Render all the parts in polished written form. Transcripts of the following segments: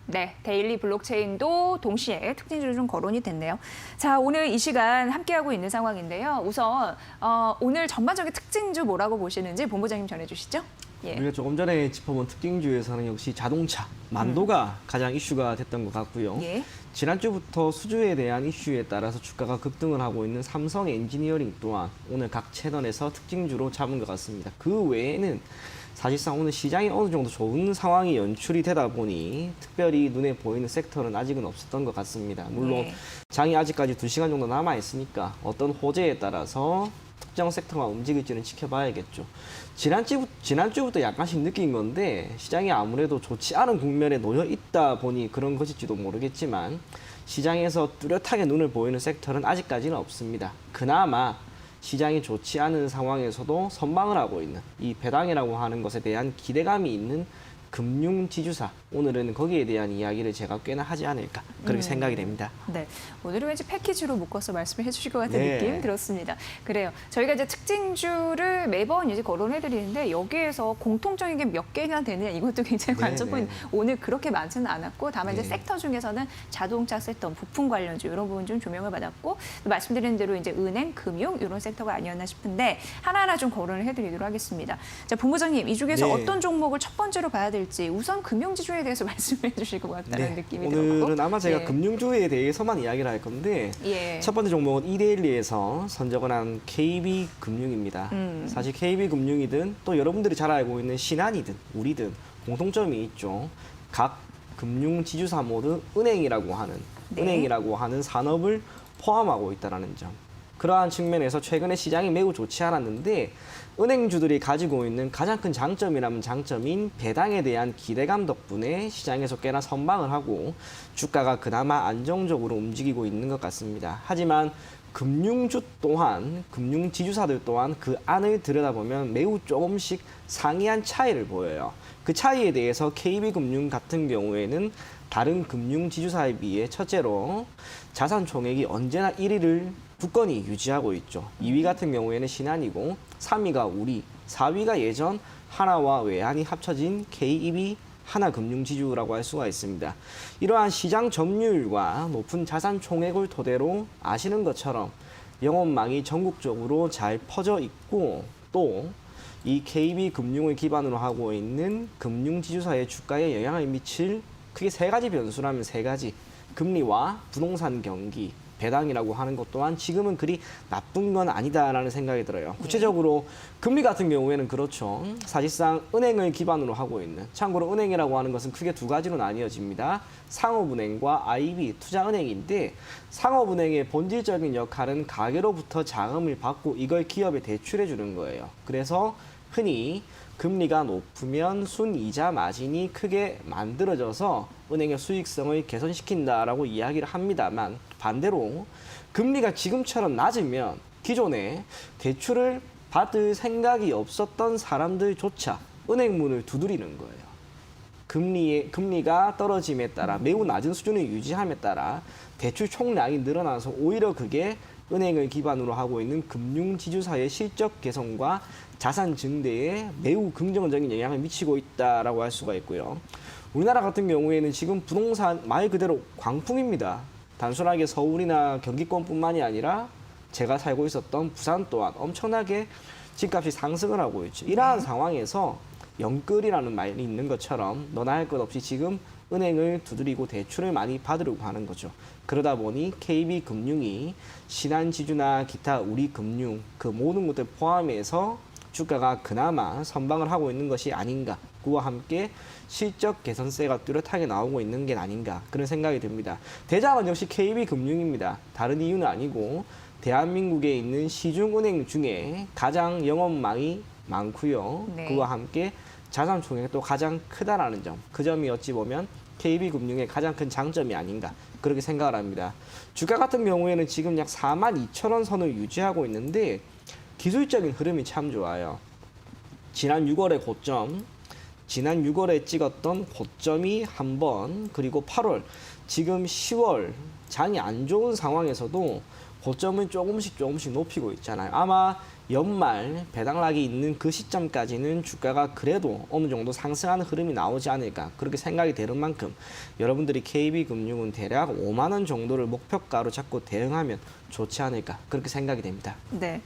네, 데일리 블록체인도 동시에 특징주로 좀 거론이 됐네요. 자, 오늘 이 시간 함께하고 있는 상황인데요. 우선 오늘 전반적인 특징주 뭐라고 보시는지 본부장님 전해주시죠. 예. 우리가 조금 전에 짚어본 특징주에서는 역시 자동차, 만도가 가장 이슈가 됐던 것 같고요. 예. 지난주부터 수주에 대한 이슈에 따라서 주가가 급등을 하고 있는 삼성 엔지니어링 또한 오늘 각 채널에서 특징주로 잡은 것 같습니다. 그 외에는 사실상 오늘 시장이 어느 정도 좋은 상황이 연출이 되다 보니 특별히 눈에 보이는 섹터는 아직은 없었던 것 같습니다. 물론 네. 장이 아직까지 2시간 정도 남아있으니까 어떤 호재에 따라서 특정 섹터가 움직일지는 지켜봐야겠죠. 지난주부터 약간씩 느낀 건데 시장이 아무래도 좋지 않은 국면에 놓여 있다 보니 그런 것일지도 모르겠지만 시장에서 뚜렷하게 눈을 보이는 섹터는 아직까지는 없습니다. 그나마 시장이 좋지 않은 상황에서도 선방을 하고 있는 이 배당이라고 하는 것에 대한 기대감이 있는 금융지주사, 오늘은 거기에 대한 이야기를 제가 꽤나 하지 않을까 그렇게 생각이 됩니다. 네, 오늘은 왠지 패키지로 묶어서 말씀을 해주실 것 같은 네. 느낌 들었습니다. 그래요. 저희가 이제 특징주를 매번 이제 거론해드리는데 여기에서 공통적인 게 몇 개나 되느냐 이것도 굉장히 관전 네, 포인트. 오늘 그렇게 많지는 않았고 다만 이제 네. 섹터 중에서는 자동차 섹터, 부품 관련주 이런 부분 좀 조명을 받았고 또 말씀드린 대로 이제 은행, 금융 이런 섹터가 아니었나 싶은데 하나하나 좀 거론을 해드리도록 하겠습니다. 자, 본부장님 이 중에서 네. 어떤 종목을 첫 번째로 봐야 될지 우선 금융지주에 대해서 말씀해 주실 것 같다는 느낌이 오늘은 들었고. 아마 제가 예. 금융주에 대해서만 이야기를 할 건데 예. 첫 번째 종목은 이데일리에서 선정을 한 KB금융입니다. 사실 KB금융이든 또 여러분들이 잘 알고 있는 신한이든 우리든 공통점이 있죠. 각 금융지주사 모두 은행이라고 하는 산업을 포함하고 있다는 점. 그러한 측면에서 최근에 시장이 매우 좋지 않았는데 은행주들이 가지고 있는 가장 큰 장점이라면 장점인 배당에 대한 기대감 덕분에 시장에서 꽤나 선방을 하고 주가가 그나마 안정적으로 움직이고 있는 것 같습니다. 하지만 금융지주사들 또한 그 안을 들여다보면 매우 조금씩 상이한 차이를 보여요. 그 차이에 대해서 KB금융 같은 경우에는 다른 금융지주사에 비해 첫째로 자산 총액이 언제나 1위를 굳건히 유지하고 있죠. 2위 같은 경우에는 신한이고 3위가 우리, 4위가 예전 하나와 외환이 합쳐진 KEB 하나금융지주라고 할 수가 있습니다. 이러한 시장 점유율과 높은 자산 총액을 토대로 아시는 것처럼 영업망이 전국적으로 잘 퍼져 있고 또 이 KB금융을 기반으로 하고 있는 금융지주사의 주가에 영향을 미칠 크게 3가지 변수라면 3가지. 금리와 부동산 경기, 배당이라고 하는 것 또한 지금은 그리 나쁜 건 아니다라는 생각이 들어요. 구체적으로 금리 같은 경우에는 그렇죠. 사실상 은행을 기반으로 하고 있는, 참고로 은행이라고 하는 것은 크게 2가지로 나뉘어집니다. 상업은행과 IB, 투자은행인데 상업은행의 본질적인 역할은 가계로부터 자금을 받고 이걸 기업에 대출해 주는 거예요. 그래서 흔히 금리가 높으면 순이자 마진이 크게 만들어져서 은행의 수익성을 개선시킨다라고 이야기를 합니다만 반대로 금리가 지금처럼 낮으면 기존에 대출을 받을 생각이 없었던 사람들조차 은행 문을 두드리는 거예요. 금리가 떨어짐에 따라 매우 낮은 수준을 유지함에 따라 대출 총량이 늘어나서 오히려 그게 은행을 기반으로 하고 있는 금융지주사의 실적 개선과 자산 증대에 매우 긍정적인 영향을 미치고 있다라고 할 수가 있고요. 우리나라 같은 경우에는 지금 부동산 말 그대로 광풍입니다. 단순하게 서울이나 경기권뿐만이 아니라 제가 살고 있었던 부산 또한 엄청나게 집값이 상승을 하고 있죠. 이러한 상황에서 영끌이라는 말이 있는 것처럼 너나 할 것 없이 지금 은행을 두드리고 대출을 많이 받으려고 하는 거죠. 그러다 보니 KB금융이 신한지주나 기타 우리금융 그 모든 것들 포함해서 주가가 그나마 선방을 하고 있는 것이 아닌가. 그와 함께 실적 개선세가 뚜렷하게 나오고 있는 게 아닌가 그런 생각이 듭니다. 대장은 역시 KB금융입니다. 다른 이유는 아니고 대한민국에 있는 시중은행 중에 가장 영업망이 많고요. 네. 그와 함께 자산 총액도 가장 크다라는 점. 그 점이 어찌 보면 KB금융의 가장 큰 장점이 아닌가 그렇게 생각을 합니다. 주가 같은 경우에는 지금 약 42,000원 선을 유지하고 있는데 기술적인 흐름이 참 좋아요. 지난 6월에 찍었던 고점이 한 번, 그리고 8월, 지금 10월 장이 안 좋은 상황에서도 고점을 조금씩 높이고 있잖아요. 아마 연말 배당락이 있는 그 시점까지는 주가가 그래도 어느 정도 상승하는 흐름이 나오지 않을까 그렇게 생각이 되는 만큼 여러분들이 KB금융은 대략 5만 원 정도를 목표가로 잡고 대응하면 좋지 않을까 그렇게 생각이 됩니다. 네.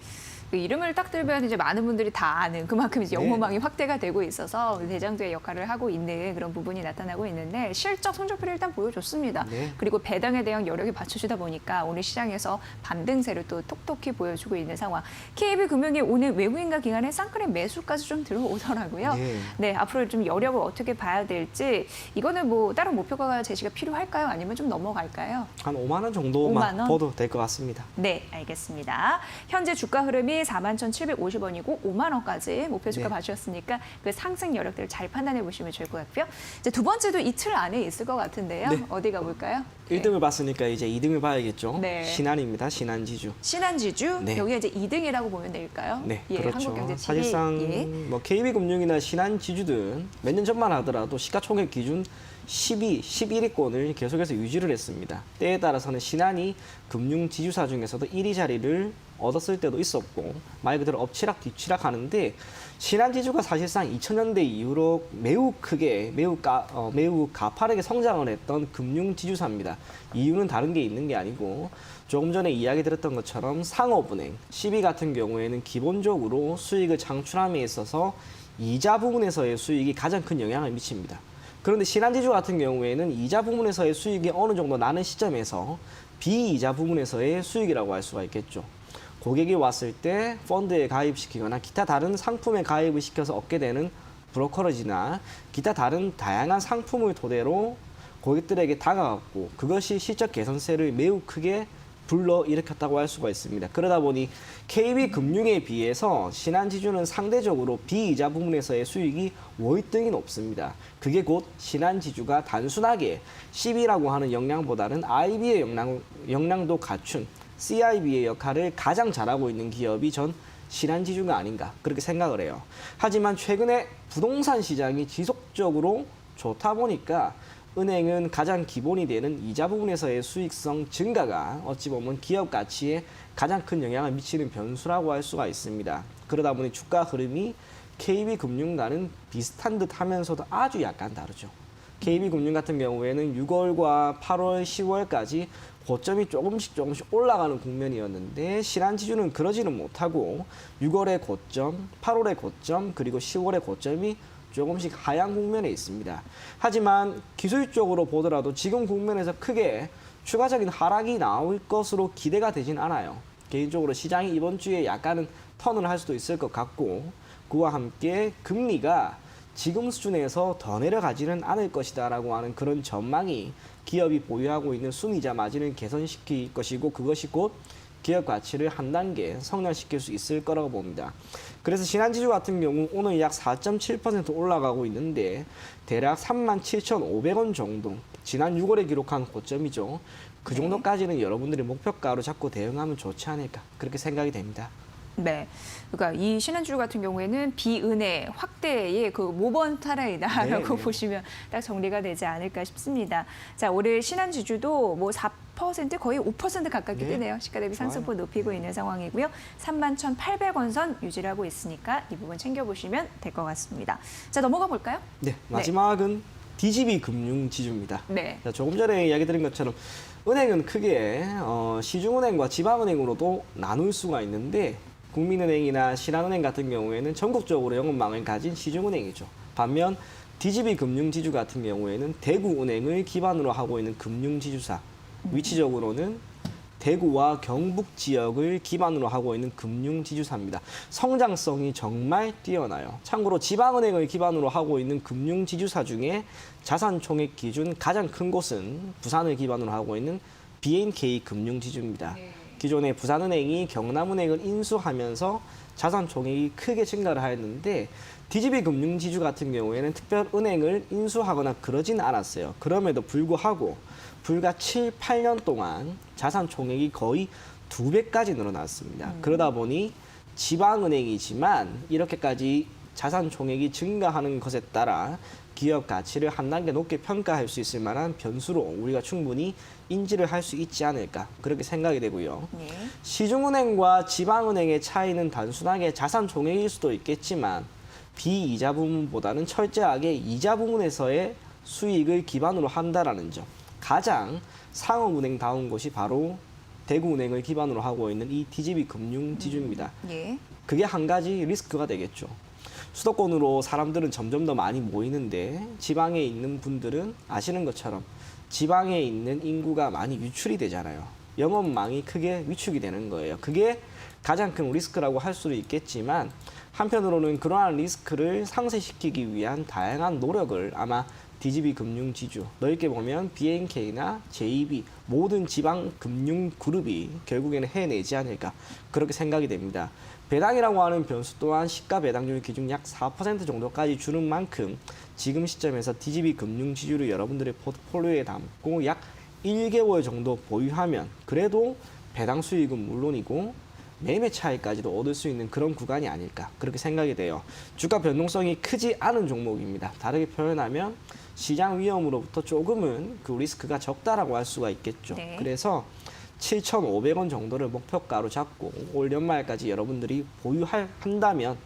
그 이름을 딱 들면 이제 많은 분들이 다 아는 그만큼 이제 네. 영호망이 확대가 되고 있어서 대장주의 역할을 하고 있는 그런 부분이 나타나고 있는데 실적 성적표를 일단 보여줬습니다. 네. 그리고 배당에 대한 여력이 받쳐주다 보니까 오늘 시장에서 반등세를 또 톡톡히 보여주고 있는 상황. KB금융이 오늘 외국인과 기관의 쌍끌의 매수까지 좀 들어오더라고요. 네. 네, 앞으로 좀 여력을 어떻게 봐야 될지 이거는 뭐 다른 목표가 제시가 필요할까요? 아니면 좀 넘어갈까요? 한 5만 원 정도만 5만 원? 봐도 될 것 같습니다. 네, 알겠습니다. 현재 주가 흐름이 41,750원이고 5만 원까지 목표 주가 네. 봐주셨으니까 그 상승 여력들을 잘 판단해 보시면 좋을 것 같고요. 이제 두 번째도 이 틀 안에 있을 것 같은데요. 네. 어디 가볼까요? 1등을 봤으니까 이제 2등을 봐야겠죠. 네. 신한입니다. 신한지주. 신한지주 네. 여기가 이제 2등이라고 보면 될까요? 네, 예, 그렇죠. 한국경제TV. 사실상 예. 뭐 KB금융이나 신한지주든 몇 년 전만 하더라도 시가총액 기준 11위권을 계속해서 유지를 했습니다. 때에 따라서는 신한이 금융지주사 중에서도 1위 자리를 얻었을 때도 있었고 말 그대로 엎치락 뒤치락 하는데 신한지주가 사실상 2000년대 이후로 매우 크게 매우 가파르게 성장을 했던 금융지주사입니다. 이유는 다른 게 있는 게 아니고 조금 전에 이야기 드렸던 것처럼 상업은행, CB 같은 경우에는 기본적으로 수익을 창출함에 있어서 이자 부분에서의 수익이 가장 큰 영향을 미칩니다. 그런데 신한지주 같은 경우에는 이자 부분에서의 수익이 어느 정도 나는 시점에서 비이자 부분에서의 수익이라고 할 수가 있겠죠. 고객이 왔을 때 펀드에 가입시키거나 기타 다른 상품에 가입을 시켜서 얻게 되는 브로커리지나 기타 다른 다양한 상품을 토대로 고객들에게 다가갔고 그것이 실적 개선세를 매우 크게 불러일으켰다고 할 수가 있습니다. 그러다 보니 KB금융에 비해서 신한지주는 상대적으로 비이자 부분에서의 수익이 월등히 높습니다. 그게 곧 신한지주가 단순하게 CB라고 하는 역량보다는 IB의 역량도 갖춘 CIB의 역할을 가장 잘하고 있는 기업이 전 신한지주가 아닌가 그렇게 생각을 해요. 하지만 최근에 부동산 시장이 지속적으로 좋다 보니까 은행은 가장 기본이 되는 이자 부분에서의 수익성 증가가 어찌 보면 기업 가치에 가장 큰 영향을 미치는 변수라고 할 수가 있습니다. 그러다 보니 주가 흐름이 KB금융과는 비슷한 듯 하면서도 아주 약간 다르죠. KB금융 같은 경우에는 6월과 8월, 10월까지 고점이 조금씩 올라가는 국면이었는데 신한지주는 그러지는 못하고 6월의 고점, 8월의 고점, 그리고 10월의 고점이 조금씩 하향 국면에 있습니다. 하지만 기술적으로 보더라도 지금 국면에서 크게 추가적인 하락이 나올 것으로 기대가 되진 않아요. 개인적으로 시장이 이번 주에 약간은 턴을 할 수도 있을 것 같고 그와 함께 금리가 지금 수준에서 더 내려가지는 않을 것이다라고 하는 그런 전망이 기업이 보유하고 있는 순이자 마진을 개선시킬 것이고 그것이 곧 기업 가치를 한 단계 성장시킬 수 있을 거라고 봅니다. 그래서 신한지주 같은 경우 오늘 약 4.7% 올라가고 있는데 대략 37,500원 정도 지난 6월에 기록한 고점이죠. 그 정도까지는 여러분들이 목표가로 잡고 대응하면 좋지 않을까 그렇게 생각이 됩니다. 네, 그러니까 이 신한지주 같은 경우에는 비은혜 확대의 그 모범 사례이다라고 네. 보시면 딱 정리가 되지 않을까 싶습니다. 자, 올해 신한지주도 뭐 4% 거의 5% 가깝게 네. 뛰네요. 시가 대비 상승폭 높이고 있는 상황이고요. 31,800원 선 유지를 하고 있으니까 이 부분 챙겨보시면 될 것 같습니다. 자, 넘어가 볼까요? 네, 마지막은 DGB 금융지주입니다. 네. 자, 조금 전에 이야기 드린 것처럼 은행은 크게 시중은행과 지방은행으로도 나눌 수가 있는데 국민은행이나 신한은행 같은 경우에는 전국적으로 영업망을 가진 시중은행이죠. 반면 DGB 금융지주 같은 경우에는 대구은행을 기반으로 하고 있는 금융지주사, 위치적으로는 대구와 경북 지역을 기반으로 하고 있는 금융지주사입니다. 성장성이 정말 뛰어나요. 참고로 지방은행을 기반으로 하고 있는 금융지주사 중에 자산총액 기준 가장 큰 곳은 부산을 기반으로 하고 있는 BNK 금융지주입니다. 기존에 부산은행이 경남은행을 인수하면서 자산총액이 크게 증가를 하였는데 DGB 금융지주 같은 경우에는 특별은행을 인수하거나 그러진 않았어요. 그럼에도 불구하고 불과 7, 8년 동안 자산총액이 거의 2배까지 늘어났습니다. 그러다 보니 지방은행이지만 이렇게까지 자산총액이 증가하는 것에 따라 기업 가치를 한 단계 높게 평가할 수 있을 만한 변수로 우리가 충분히 인지를 할 수 있지 않을까 그렇게 생각이 되고요. 네. 시중은행과 지방은행의 차이는 단순하게 자산 총액일 수도 있겠지만 비이자 부문보다는 철저하게 이자 부문에서의 수익을 기반으로 한다라는 점. 가장 상업은행다운 것이 바로 대구은행을 기반으로 하고 있는 이 DGB 금융지주입니다. 예. 그게 한 가지 리스크가 되겠죠. 수도권으로 사람들은 점점 더 많이 모이는데 지방에 있는 분들은 아시는 것처럼 지방에 있는 인구가 많이 유출이 되잖아요. 영업망이 크게 위축이 되는 거예요. 그게 가장 큰 리스크라고 할 수도 있겠지만 한편으로는 그러한 리스크를 상쇄시키기 위한 다양한 노력을 아마 DGB 금융지주, 넓게 보면 BNK나 JB 모든 지방 금융 그룹이 결국에는 해내지 않을까 그렇게 생각이 됩니다. 배당이라고 하는 변수 또한 시가 배당률 기준 약 4% 정도까지 주는 만큼 지금 시점에서 DGB 금융지주를 여러분들의 포트폴리오에 담고 약 1개월 정도 보유하면 그래도 배당 수익은 물론이고 매매 차익까지도 얻을 수 있는 그런 구간이 아닐까 그렇게 생각이 돼요. 주가 변동성이 크지 않은 종목입니다. 다르게 표현하면 시장 위험으로부터 조금은 그 리스크가 적다라고 할 수가 있겠죠. 네. 그래서 7,500원 정도를 목표가로 잡고 올 연말까지 여러분들이 보유한다면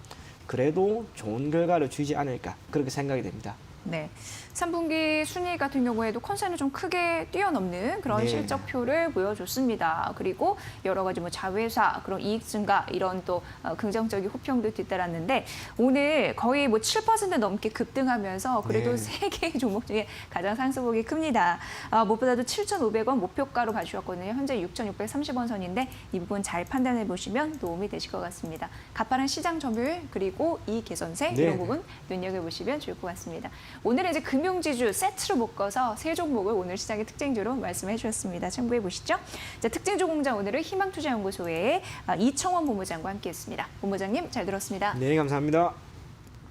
그래도 좋은 결과를 주지 않을까 그렇게 생각이 됩니다. 네. 3분기 순이익 같은 경우에도 컨센을 좀 크게 뛰어넘는 그런 네. 실적표를 보여줬습니다. 그리고 여러 가지 뭐 자회사, 그런 이익 증가 이런 또 긍정적인 호평도 뒤따랐는데 오늘 거의 뭐 7% 넘게 급등하면서 그래도 네. 세 개의 종목 중에 가장 상승폭이 큽니다. 무엇보다도 7,500원 목표가로 봐주셨거든요. 현재 6,630원 선인데 이 부분 잘 판단해 보시면 도움이 되실 것 같습니다. 가파른 시장 점유율 그리고 이익 개선세 네. 이런 부분 눈여겨보시면 좋을 것 같습니다. 오늘은 이제 금융지주 세트로 묶어서 세 종목을 오늘 시장의 특징주로 말씀해 주셨습니다. 참고해 보시죠. 자, 특징주 공장 오늘은 희망투자연구소의 이청원 본부장과 함께했습니다. 본부장님 잘 들었습니다. 네, 감사합니다.